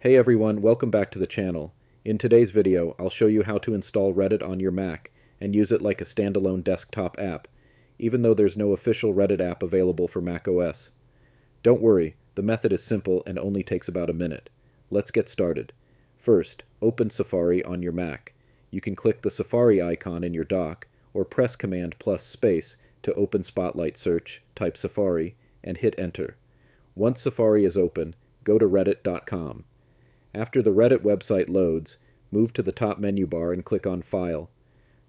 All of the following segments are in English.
Hey everyone, welcome back to the channel. In today's video, I'll show you how to install Reddit on your Mac and use it like a standalone desktop app, even though there's no official Reddit app available for macOS. Don't worry, the method is simple and only takes about a minute. Let's get started. First, open Safari on your Mac. You can click the Safari icon in your dock, or press Command plus space to open Spotlight Search, type Safari, and hit Enter. Once Safari is open, go to reddit.com. After the Reddit website loads, move to the top menu bar and click on File.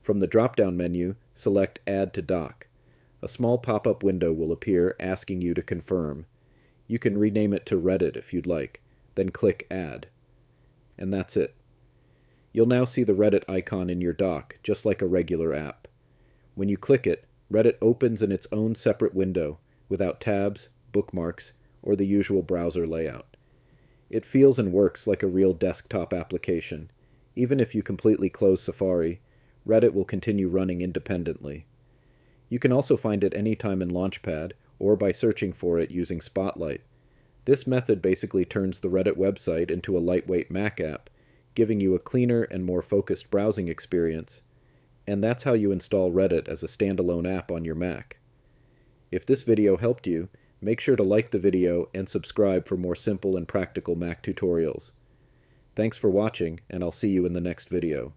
From the drop-down menu, select Add to Dock. A small pop-up window will appear asking you to confirm. You can rename it to Reddit if you'd like, then click Add. And that's it. You'll now see the Reddit icon in your dock, just like a regular app. When you click it, Reddit opens in its own separate window, without tabs, bookmarks, or the usual browser layout. It feels and works like a real desktop application. Even if you completely close Safari, Reddit will continue running independently. You can also find it anytime in Launchpad, or by searching for it using Spotlight. This method basically turns the Reddit website into a lightweight Mac app, giving you a cleaner and more focused browsing experience. And that's how you install Reddit as a standalone app on your Mac. If this video helped you, make sure to like the video and subscribe for more simple and practical Mac tutorials. Thanks for watching, and I'll see you in the next video.